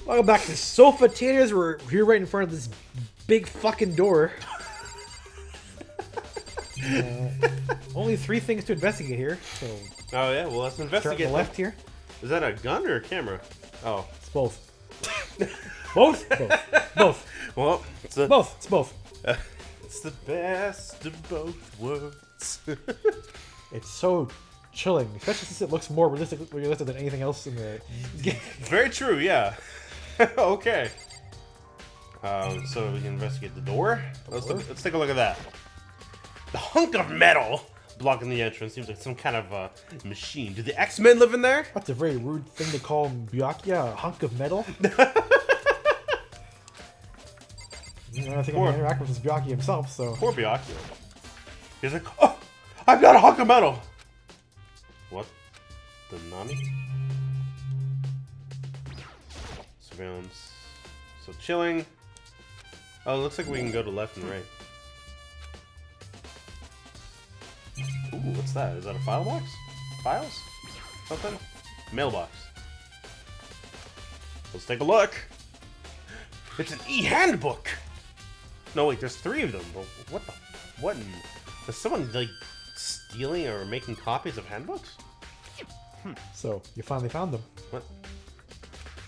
Welcome back to Sofa Taters. We're here right in front of this big fucking door. Only 3 things to investigate here. So Oh yeah, well let's turn investigate. to the left here. Is that a gun or a camera? Oh, It's both. Both? Both. well, it's a, Both. It's both. it's the best of both worlds. It's so chilling, especially since it looks more realistic than anything else in the game. Very true, yeah. Okay. So we can investigate the door. Let's take a look at that. The hunk of metal blocking the entrance seems like some kind of machine. Do the X-Men live in there? That's a very rude thing to call Byakuya, a hunk of metal. I don't think I'm going to interact with this Byakuya himself, so... Poor Byakuya. He's like, oh, I've got a hunk of metal. What? The Nani? Surveillance. So chilling. Oh, it looks like we can go to left and right. Ooh, what's that? Is that a file box? Files? Something? Mailbox. Let's take a look. It's an e-handbook. No, wait, there's 3 of them. What the? What? Is someone, like, stealing or making copies of handbooks? So, you finally found them. What?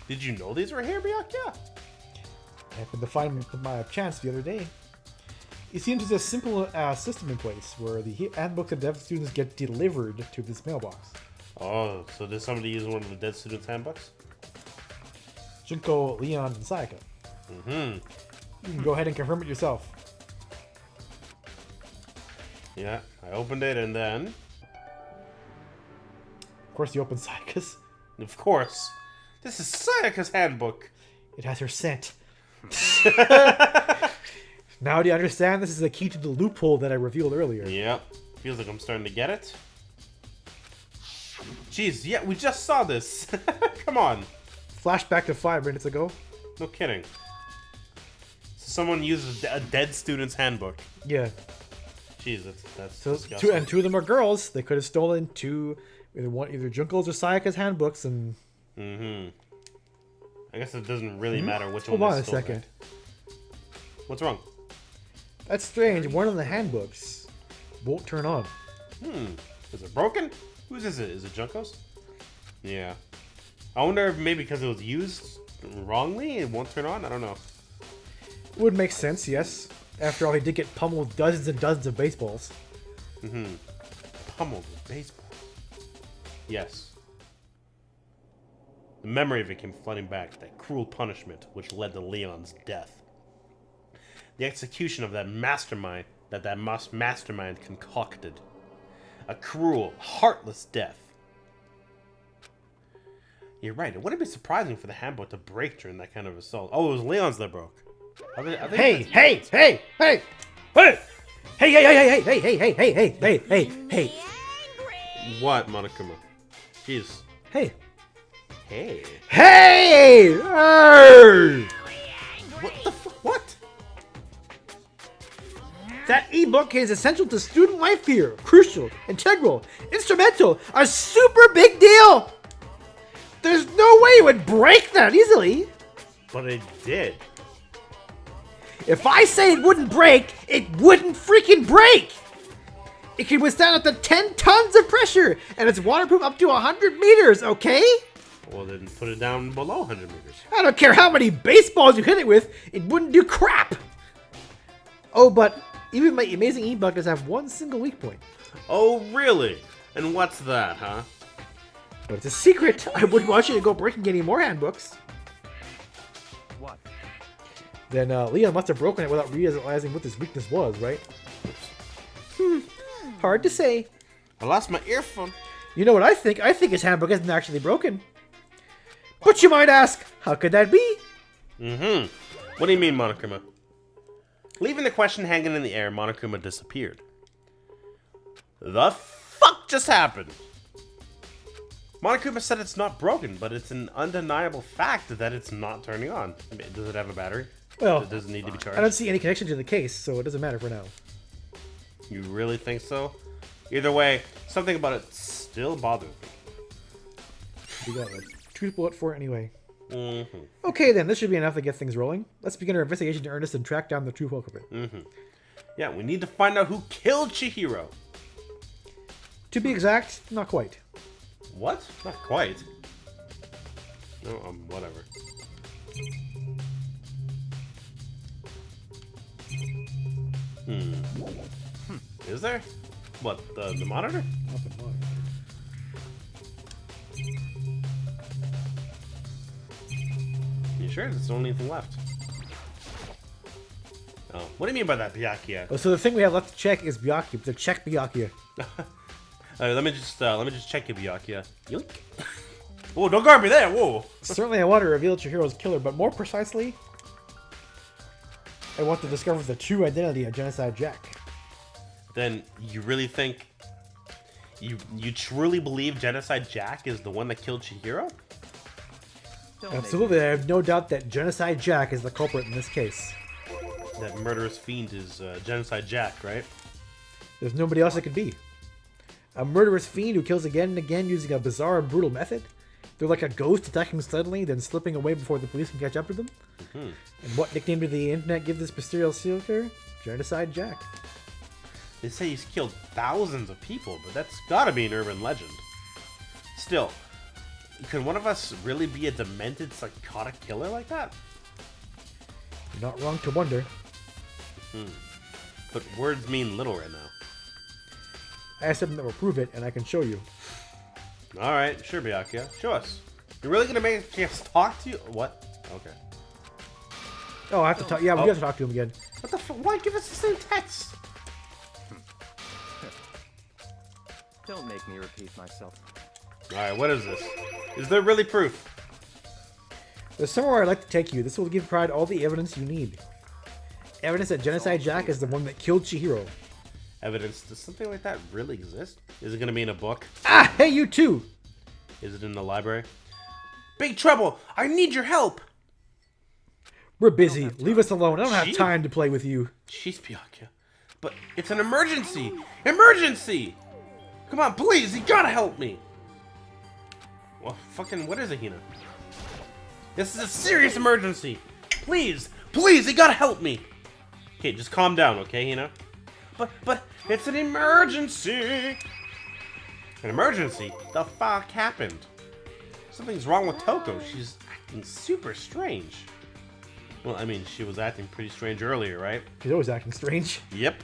Did you know these were here, Byakuya? I happened to find them by chance the other day. It seems there's a simple system in place where the handbooks of dev students get delivered to this mailbox. Oh, so did somebody use one of the dead students' handbooks? Junko, Leon, and Sayaka. Mm-hmm. You can go ahead and confirm it yourself. Yeah, I opened it and then... Of course, you open Sayaka's. Of course. This is Sayaka's handbook. It has her scent. Now do you understand? This is the key to the loophole that I revealed earlier. Yep. Feels like I'm starting to get it. Jeez, yeah, we just saw this. Come on. Flashback to 5 minutes ago. No kidding. So someone used a dead student's handbook. Yeah. Jeez, that's So disgusting. 2 of them are girls. They could have stolen 2, either Junko's or Sayaka's handbooks, and Mm-hmm. I guess it doesn't really matter which hold one on they a stole, second. right? What's wrong? That's strange. One of the handbooks won't turn on. Is it broken? Whose is it? Is it Junko's? Yeah. I wonder if maybe because it was used wrongly, it won't turn on? I don't know. Would make sense, yes. After all, he did get pummeled with dozens and dozens of baseballs. Pummeled with baseball. Yes. The memory of it came flooding back, that cruel punishment which led to Leon's death. The execution of that mastermind that mastermind concocted. A cruel, heartless death. You're right, it wouldn't be surprising for the handbook to break during that kind of assault. Oh, it was Leon's that broke. I think Hey, hey, hey, hey, hey! Hey, hey, hey, hey, hey, hey, hey, hey, hey, hey, hey, hey, What, Monokuma? Jeez. hey. Hey. Hey! Hey! What the what? That ebook is essential to student life here. Crucial, integral, instrumental, a super big deal. There's no way it would break that easily. But it did. If I say it wouldn't break, it wouldn't freaking break. It can withstand up to 10 tons of pressure, and it's waterproof up to 100 meters, okay? Well, then put it down below 100 meters. I don't care how many baseballs you hit it with, it wouldn't do crap. Oh, but even my amazing ebook does have one single weak point. Oh, really? And what's that, huh? But it's a secret. I wouldn't want you to go breaking any more handbooks. What? Then Leon must have broken it without realizing what this weakness was, right? Hard to say. I lost my earphone. You know what I think? I think his handbook isn't actually broken. But you might ask, how could that be? What do you mean, Monokuma? Leaving the question hanging in the air, Monokuma disappeared. The fuck just happened? Monokuma said it's not broken, but it's an undeniable fact that it's not turning on. Does it have a battery? Well, Does it need to be charged? I don't see any connection to the case, so it doesn't matter for now. You really think so? Either way, something about it still bothers me. We got like 2 people out for it anyway. Mm-hmm. Okay then, this should be enough to get things rolling. Let's begin our investigation in earnest and track down the true culprit. Mm-hmm. Yeah, we need to find out who killed Chihiro. To be exact, not quite. What? Not quite. No, whatever. Is there? What, the monitor? You sure? That's the only thing left. Oh, what do you mean by that, Byakuya? Oh, so the thing we have left to check is Byakuya. So check Byakuya. Let me just check your Byakuya. Yoink. Whoa, don't guard me there. Whoa. Certainly, I want to reveal Chihiro's killer, but more precisely, I want to discover the true identity of Genocide Jack. Then you really think you truly believe Genocide Jack is the one that killed Chihiro? Absolutely, I have no doubt that Genocide Jack is the culprit in this case. That murderous fiend is Genocide Jack, right? There's nobody else it could be. A murderous fiend who kills again and again using a bizarre and brutal method. They're like a ghost attacking suddenly, then slipping away before the police can catch up to them. And what nickname did the internet give this mysterious serial killer? Genocide Jack. They say he's killed thousands of people, but that's gotta be an urban legend. Still, could one of us really be a demented, psychotic killer like that? You're not wrong to wonder. But words mean little right now. I have something that will prove it, and I can show you. Alright, sure, Byakuya. Show us. You're really gonna make us talk to you? What? Okay. Oh, I have to talk. Yeah, we have to talk to him again. What the fuck? Why give us the same text? Don't make me repeat myself. Alright, what is this? Is there really proof? There's somewhere I'd like to take you. This will give Pride all the evidence you need. Evidence that Genocide Jack is the one that killed Chihiro. Evidence? Does something like that really exist? Is it gonna be in a book? Ah, hey, you too! Is it in the library? Big trouble! I need your help! We're busy. Leave us alone. I don't have Gee. time to play with you. Jeez, Byakuya. But it's an emergency! Emergency! Come on, please! You gotta help me! Well, fucking, what is it, Hina? This is a serious emergency! Please! Please, you gotta help me! Okay, just calm down, okay, Hina? But, it's an emergency! An emergency? The fuck happened? Something's wrong with Toko. She's acting super strange. Well, I mean, she was acting pretty strange earlier, right? She's always acting strange. Yep.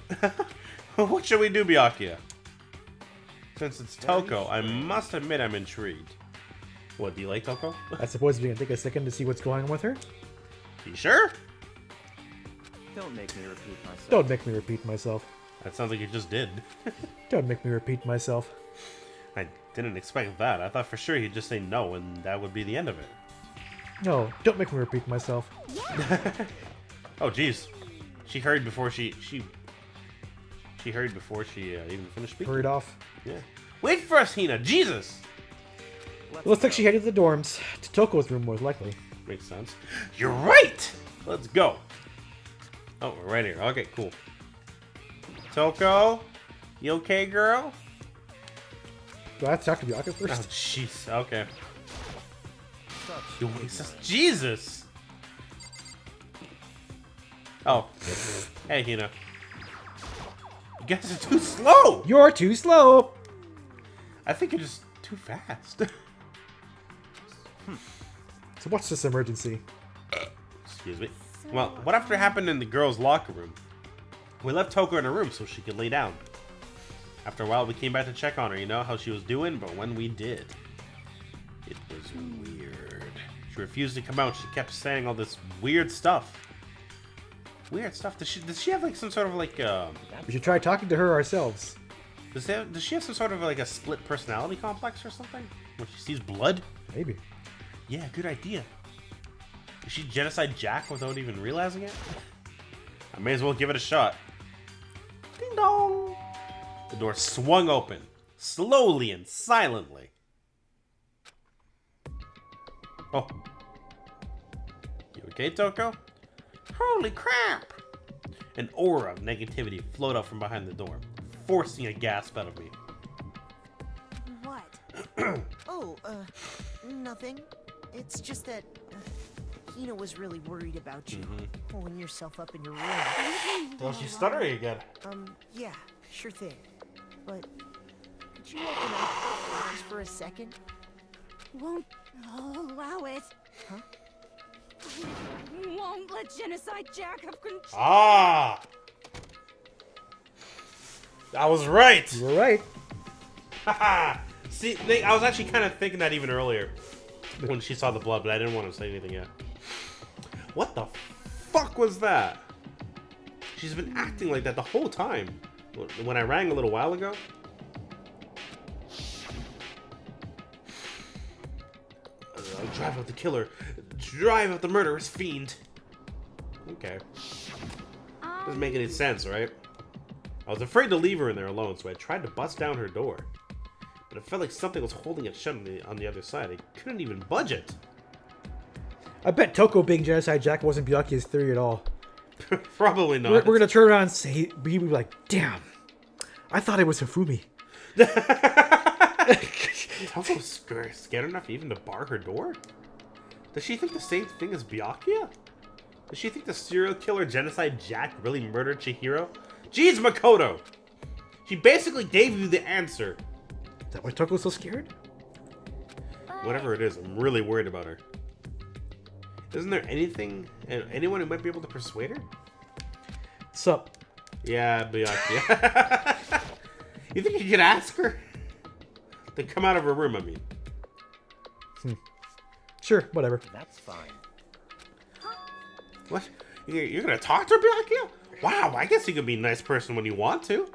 What should we do, Byakuya? Since it's Toko, I must admit I'm intrigued. What, do you like Toko? I suppose we can take a second to see what's going on with her. You sure? Don't make me repeat myself. Don't make me repeat myself. That sounds like you just did. Don't make me repeat myself. I didn't expect that. I thought for sure he'd just say no, and that would be the end of it. No, don't make me repeat myself. Oh, jeez. She hurried before she hurried before she even finished speaking. Hurried off. Yeah. Wait for us, Hina. Jesus. Looks like she headed to the dorms. To Toko's room, most likely. Makes sense. You're right. Let's go. Oh, we're right here. Okay, cool. Toko, you okay, girl? Do I have to talk to Byakuya Oh, first? jeez. Okay. Such You Jesus. Oh. Hey, Hina. You guys are too slow. You're too slow! I think you're just too fast. So what's this emergency? Excuse me. Well, what after happened in the girls' locker room? We left Toko in her room so she could lay down. After a while, we came back to check on her, you know, how she was doing, but when we did, it was weird. She refused to come out. She kept saying all this weird stuff. Weird stuff. Does she have like some sort of like We should try talking to her ourselves. does she have some sort of like a split personality complex or something? When she sees blood? Maybe. Yeah, good idea. Is she Genocide Jack without even realizing it? I may as well give it a shot. Ding dong! The door swung open, slowly and silently. Oh. You okay, Toko? Holy crap! An aura of negativity flowed up from behind the door, forcing a gasp out of me. What? Oh, nothing. It's just that Hina was really worried about you. Pulling yourself up in your room. Oh, she's stuttering again. Yeah, sure thing. But could you open up just for a second? Won't allow it. Huh? Won't let Genocide Jack have control. Ah! I was right! You're right. Haha! See, I was actually kind of thinking that even earlier when she saw the blood, but I didn't want to say anything yet. What the fuck was that? She's been acting like that the whole time. When I rang a little while ago. Drive out the killer. Drive out the murderous fiend. Okay. Doesn't make any sense, right? I was afraid to leave her in there alone, so I tried to bust down her door. But it felt like something was holding it shut on the other side. I couldn't even budge it. I bet Toko being Genocide Jack wasn't Byakuya's theory at all. Probably not. We're gonna turn around and say, he'd be like, damn, I thought it was Hifumi. Toko's scared enough even to bar her door? Does she think the same thing as Byakuya? Does she think the serial killer Genocide Jack really murdered Chihiro? Jeez, Makoto! She basically gave you the answer. Is that why Toko's so scared? Whatever it is, I'm really worried about her. Isn't there anyone who might be able to persuade her? Sup? Yeah, Byakuya. You think you could ask her? To come out of her room, I mean. Sure, whatever. That's fine. What? You're gonna talk to her, Byakuya? Wow, I guess you could be a nice person when you want to.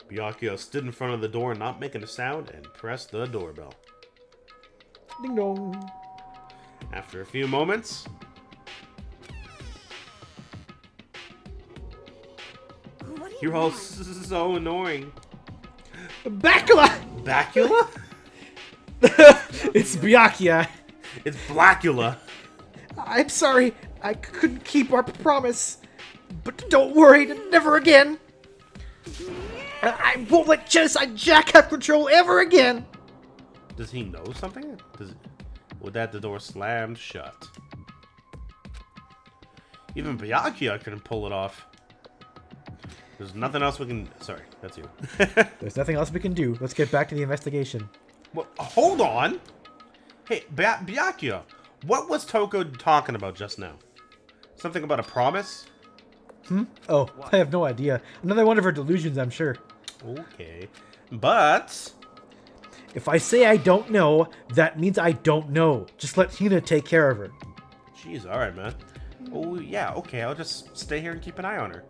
Byakuya stood in front of the door, not making a sound, and pressed the doorbell. Ding dong. After a few moments... What do you You're all want? so annoying. Bacula! Bacula? It's Byakuya. It's Blackula. I'm sorry, I couldn't keep our promise. But don't worry, never again. I won't let Genocide Jack have control ever again. Does he know something? With that, the door slammed shut. Even Byakuya couldn't pull it off. There's nothing else we can... Sorry, that's you. There's nothing else we can do. Let's get back to the investigation. Well, hold on! Hey, Byakuya, what was Toko talking about just now? Something about a promise? Oh, I have no idea. Another one of her delusions, I'm sure. Okay. But... If I say I don't know, that means I don't know. Just let Hina take care of her. Jeez, alright, man. Oh, yeah, okay, I'll just stay here and keep an eye on her.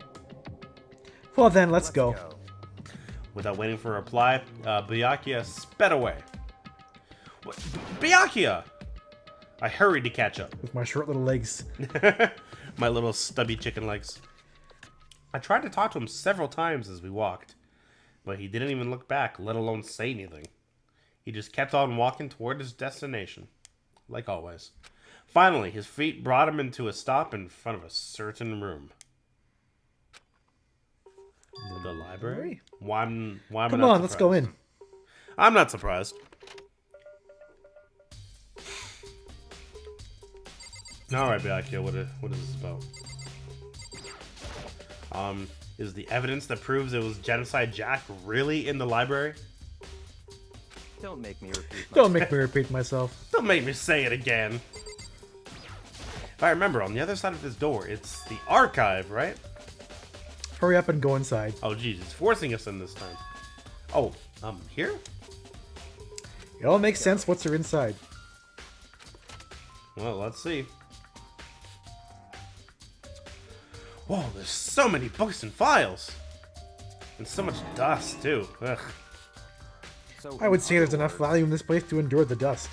Well then, let's go. Without waiting for a reply, Byakuya sped away. What? Byakuya! I hurried to catch up. With my short little legs. My little stubby chicken legs. I tried to talk to him several times as we walked, but he didn't even look back, let alone say anything. He just kept on walking toward his destination, like always. Finally, his feet brought him into a stop in front of a certain room. The library? Why am I not Come on, let's go surprised? in. I'm not surprised. Alright, Byakuya, what is this about? Is the evidence that proves it was Genocide Jack really in the library? Don't make me repeat myself. Don't make me repeat myself. Don't make me say it again. If I remember, on the other side of this door, it's the archive, right? Hurry up and go inside. Oh, geez, it's forcing us in this time. Oh, here? It all makes sense once they're inside. Well, let's see. Whoa, there's so many books and files. And so much dust, too. Ugh. So I would say there's enough value in this place to endure the dust.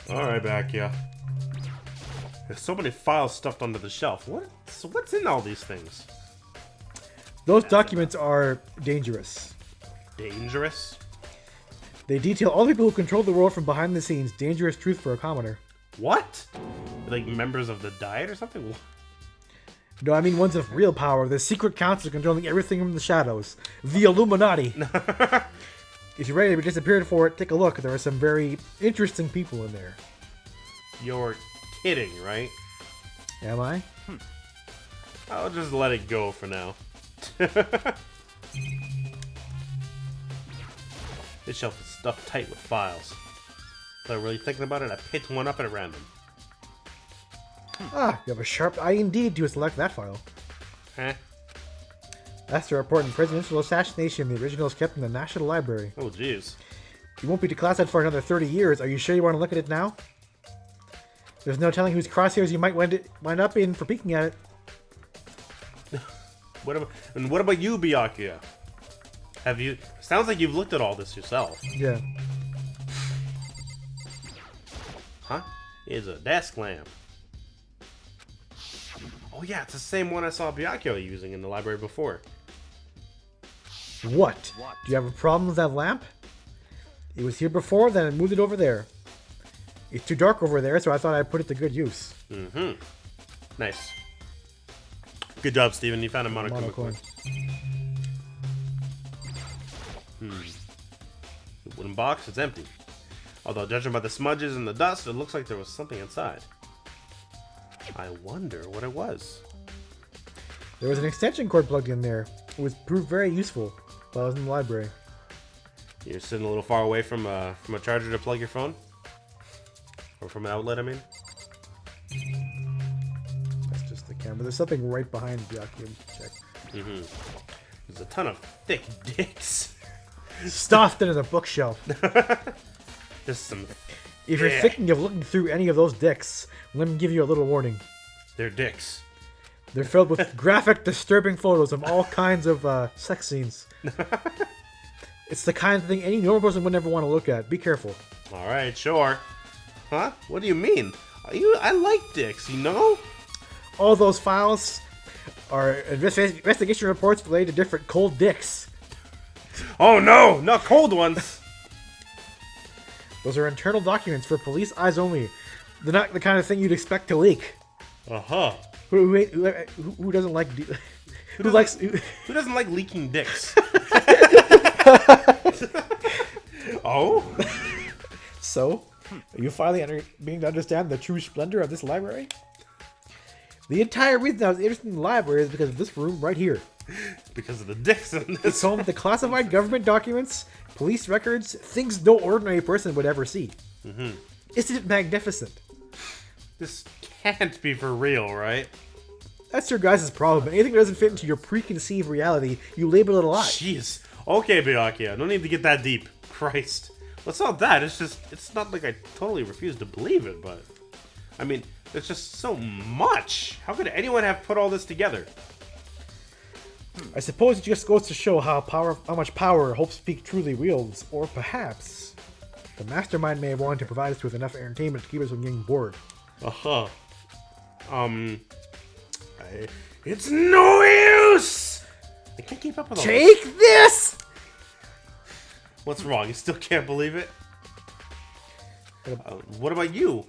Alright, Byakuya. There's so many files stuffed under the shelf. What's in all these things? Those documents are dangerous. Dangerous? They detail all the people who control the world from behind the scenes. Dangerous truth for a commoner. What? Like members of the Diet or something? No, I mean ones of real power. The secret council controlling everything from the shadows. The Illuminati. If you're ready to be disappeared for it, take a look. There are some very interesting people in there. You're kidding, right? Am I? I'll just let it go for now. This shelf is stuffed tight with files. Without really thinking about it, I picked one up at random. Ah, you have a sharp eye indeed to select that file. Huh? That's the report on presidential assassination. The original is kept in the National Library. Oh, jeez. You won't be declassified for another 30 years. Are you sure you want to look at it now? There's no telling whose crosshairs you might wind up in for peeking at it. What about you, Byakuya? Have you... Sounds like you've looked at all this yourself. Yeah. Huh? It's a desk lamp. Oh yeah, it's the same one I saw Byakuya using in the library before. What? Do you have a problem with that lamp? It was here before, then I moved it over there. It's too dark over there, so I thought I'd put it to good use. Mm-hmm. Nice. Good job, Steven. You found a Monokuma coin. The wooden box is empty. Although, judging by the smudges and the dust, it looks like there was something inside. I wonder what it was. There was an extension cord plugged in there. It was proved very useful while I was in the library. You're sitting a little far away from a charger to plug your phone? Or from an outlet, I mean? That's just the camera. There's something right behind Byakuya. Check. Mm-hmm. There's a ton of thick dicks. Stuffed into the bookshelf. There's some... If you're thinking of looking through any of those dicks, let me give you a little warning. They're dicks. They're filled with graphic, disturbing photos of all kinds of sex scenes. It's the kind of thing any normal person would never want to look at. Be careful. Alright, sure. Huh? What do you mean? I like dicks, you know? All those files are investigation reports related to different cold dicks. Oh no! Not cold ones! Those are internal documents for police eyes only. They're not the kind of thing you'd expect to leak. Uh-huh. Who doesn't like... Who doesn't like leaking dicks? Oh? So, are you finally beginning to understand the true splendor of this library? The entire reason I was interested in the library is because of this room right here. Because of the dicks in It's this. home to classified government documents, police records, things no ordinary person would ever see. Mm-hmm. Isn't it magnificent? This can't be for real, right? That's your guys' problem. Anything that doesn't fit into your preconceived reality, you label it a lie. Jeez. Okay, Byakuya, no need to get that deep. Christ. Well, it's not that. It's not like I totally refuse to believe it, but... I mean, there's just so much. How could anyone have put all this together? I suppose it just goes to show how much power Hope Speak truly wields, or perhaps the mastermind may have wanted to provide us with enough entertainment to keep us from getting bored. Uh-huh. It's no use! I can't keep up with all this. Take this! What's wrong? You still can't believe it? What about you?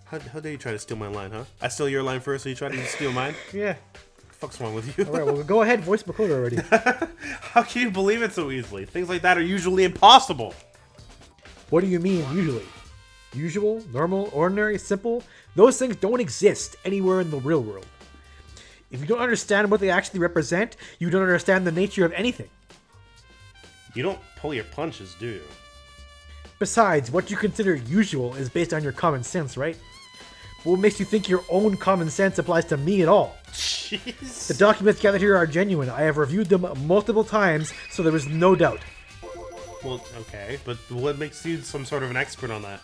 How dare you try to steal my line, huh? I stole your line first, so you try to steal mine? Yeah. What the fuck's wrong with you? Alright, well, go ahead, voice Makoto already. How can you believe it so easily? Things like that are usually impossible. What do you mean, usually? Usual, normal, ordinary, simple? Those things don't exist anywhere in the real world. If you don't understand what they actually represent, you don't understand the nature of anything. You don't pull your punches, do you? Besides, what you consider usual is based on your common sense, right? But what makes you think your own common sense applies to me at all? Jeez. The documents gathered here are genuine. I have reviewed them multiple times, so there is no doubt. Well, okay, but what makes you some sort of an expert on that?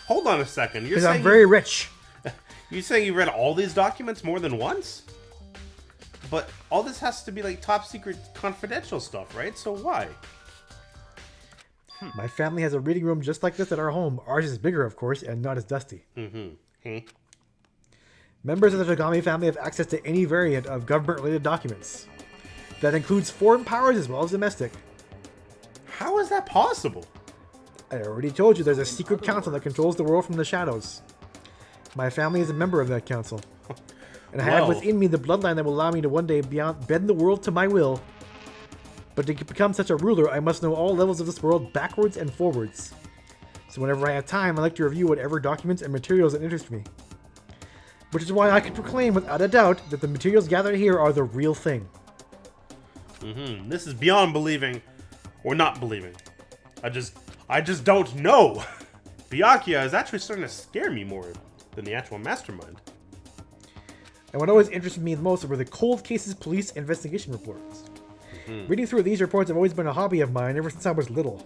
Hold on a second. You're Because saying I'm very rich. you saying you read all these documents more than once? But all this has to be like top secret confidential stuff, right? So why? My family has a reading room just like this at our home. Ours is bigger, of course, and not as dusty. Mm-hmm. Members of the Tagami family have access to any variant of government-related documents. That includes foreign powers as well as domestic. How is that possible? I already told you there's a secret council that controls the world from the shadows. My family is a member of that council. And I have Well. within me the bloodline that will allow me to one day bend the world to my will. But to become such a ruler, I must know all levels of this world backwards and forwards. So whenever I have time, I like to review whatever documents and materials that interest me. Which is why I can proclaim without a doubt that the materials gathered here are the real thing. This is beyond believing or not believing. I just don't know. Byakuya is actually starting to scare me more than the actual mastermind. And what always interested me the most were the cold cases police investigation reports. Reading through these reports have always been a hobby of mine ever since I was little.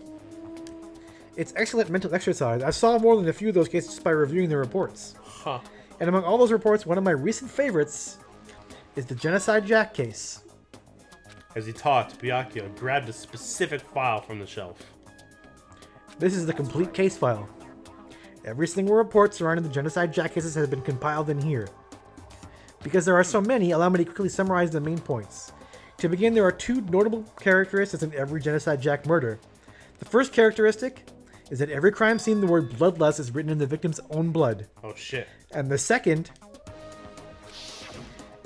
It's excellent mental exercise. I've solved more than a few of those cases just by reviewing the reports. Huh. And among all those reports, one of my recent favorites is the Genocide Jack case. As he talked, Byakuya grabbed a specific file from the shelf. This is the complete case file. Every single report surrounding the Genocide Jack cases has been compiled in here. Because there are so many, allow me to quickly summarize the main points. To begin, there are two notable characteristics in every Genocide Jack murder. The first characteristic is that every crime scene the word bloodlust is written in the victim's own blood. Oh shit. And the second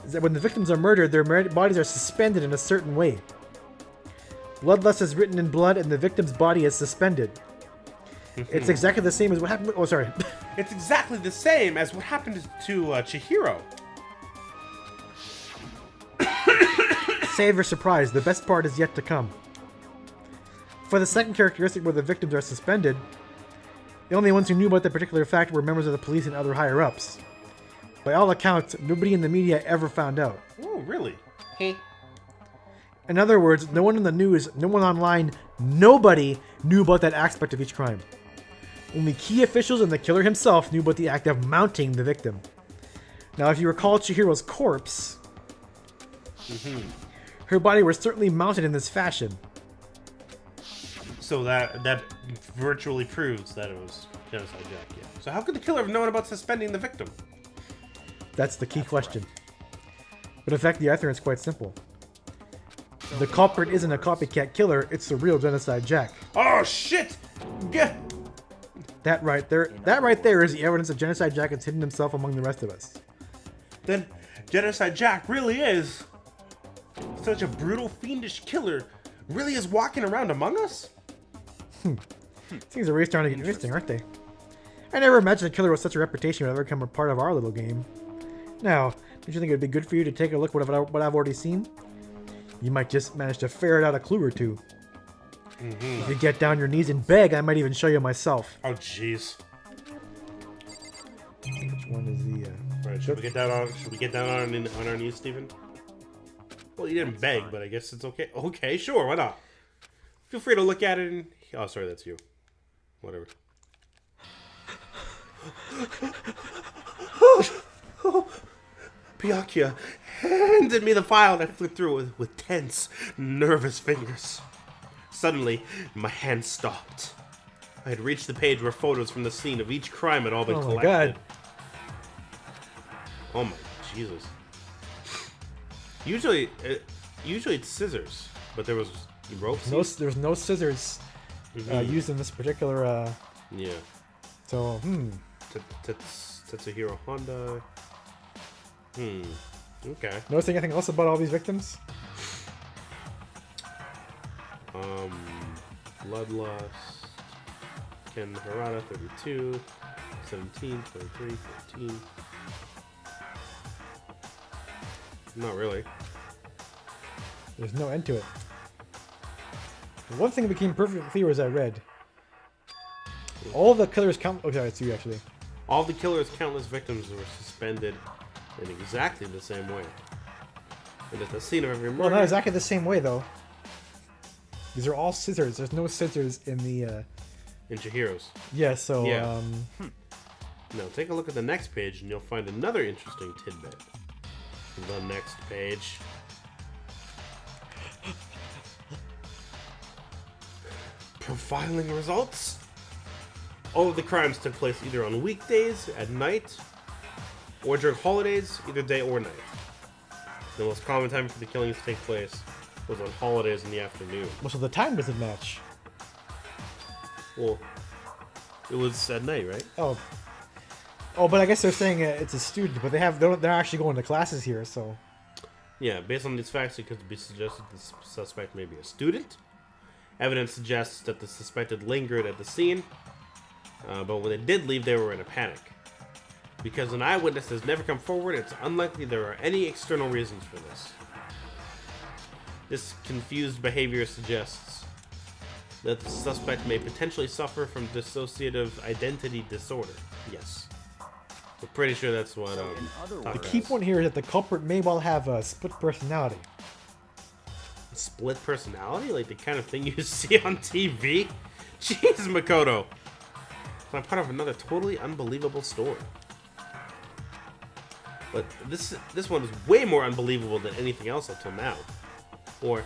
is that when the victims are murdered, their bodies are suspended in a certain way. Bloodlust is written in blood and the victim's body is suspended. It's exactly the same as what happened. Oh, sorry. It's exactly the same as what happened to Chihiro. Save your surprise, the best part is yet to come. For the second characteristic where the victims are suspended, the only ones who knew about that particular fact were members of the police and other higher-ups. By all accounts, nobody in the media ever found out. Oh, really? In other words, no one in the news, no one online, nobody knew about that aspect of each crime. Only key officials and the killer himself knew about the act of mounting the victim. Now, if you recall Chihiro's corpse, her body was certainly mounted in this fashion. So that virtually proves that it was Genocide Jack, yeah. So how could the killer have known about suspending the victim? That's the key question. But in fact, the answer is quite simple. The culprit isn't a copycat killer, it's the real Genocide Jack. Oh shit! Get That right there is the evidence that Genocide Jack has hidden himself among the rest of us. Then Genocide Jack really is such a brutal, fiendish killer. Really is walking around among us? Things are really starting to get interesting, aren't they? I never imagined a killer with such a reputation would ever become a part of our little game. Now, don't you think it would be good for you to take a look at what I've already seen? You might just manage to ferret out a clue or two. If you get down your knees and beg, I might even show you myself. Oh jeez. Which one is the? Right, should we get down on our knees, Steven? Well, you didn't beg, but I guess it's okay. Okay, sure, why not? Feel free to look at it and... Oh, sorry, that's you. Whatever. Byakuya handed me the file and I flipped through it with tense, nervous fingers. Suddenly, my hand stopped. I had reached the page where photos from the scene of each crime had all been collected. Oh my god. Oh my Jesus. Usually it's scissors, but there was ropes. There's no scissors used in this particular. Yeah. So Tatsuhiro Honda. Okay. Noticing anything else about all these victims? Bloodlust. Ken Harada, 32, 17, 23, 14. Not really. There's no end to it. One thing became perfectly clear as I read. All the killers count. Oh, sorry, it's you actually. All the killer's countless victims were suspended in exactly the same way. And at the scene of every murder... Well, not exactly the same way, though. These are all scissors. There's no scissors in the... In Chihiro's. Yeah, so... Yeah. Now, take a look at the next page, and you'll find another interesting tidbit. The next page. Profiling results. All of the crimes took place either on weekdays, at night, or during holidays, either day or night. The most common time for the killings to take place was on holidays in the afternoon. Well, so the time doesn't match. Well, it was at night, right? Oh, but I guess they're saying it's a student, but they're actually going to classes here, so... Yeah, based on these facts, it could be suggested the suspect may be a student. Evidence suggests that the suspected lingered at the scene, but when they did leave, they were in a panic. Because an eyewitness has never come forward, it's unlikely there are any external reasons for this. This confused behavior suggests that the suspect may potentially suffer from dissociative identity disorder. Yes. We're pretty sure that's what In other The words, key point here is that the culprit may well have a split personality. split personality? Like the kind of thing you see on TV? Jeez, Makoto. I'm part of another totally unbelievable story. But this one is way more unbelievable than anything else up till now. Or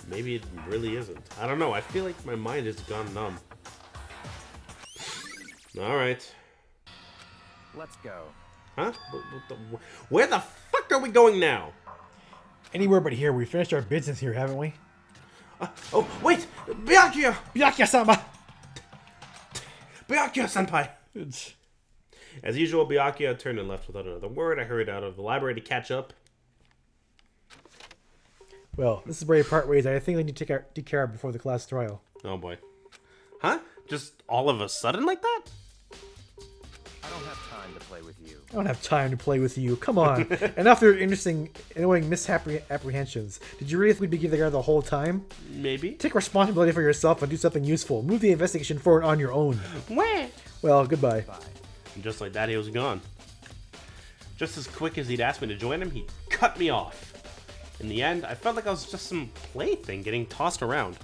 maybe it really isn't. I don't know. I feel like my mind has gone numb. Alright. let's go. Huh? Where the fuck are we going now? Anywhere but here. We finished our business here, haven't we? Oh, wait! Byakuya! Byakuya-sama! Byakuya-senpai! It's- As usual, Byakuya turned and left without another word. I hurried out of the library to catch up. Well, this is where you part ways. I think we need to take care of before the class trial. Oh boy. Huh? Just all of a sudden like that? I don't have time to play with you. I don't have time to play with you. Come on. Enough of your interesting, annoying misapprehensions. Did you really think we'd be together the whole time? Maybe. Take responsibility for yourself and do something useful. Move the investigation forward on your own. Where? Well, goodbye. And just like that, he was gone. Just as quick as he'd asked me to join him, he cut me off. In the end, I felt like I was just some plaything getting tossed around.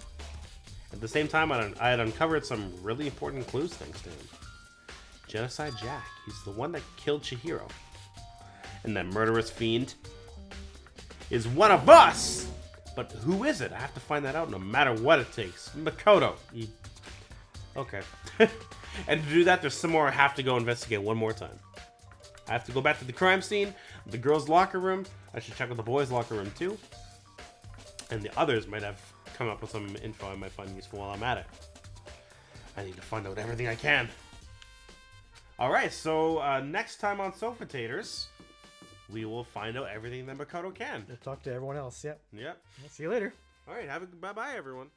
At the same time, I had uncovered some really important clues thanks to him. Genocide Jack. He's the one that killed Chihiro. And that murderous fiend is one of us! But who is it? I have to find that out no matter what it takes. Makoto. Okay. And to do that, there's some more I have to go investigate one more time. I have to go back to the crime scene, the girls' locker room. I should check with the boys' locker room too. And the others might have come up with some info I might find useful while I'm at it. I need to find out everything I can. Alright, so next time on Sofa Taters, we will find out everything that Makoto can. We'll talk to everyone else. Yep. Yep. See you later. Alright, have a bye-bye, everyone.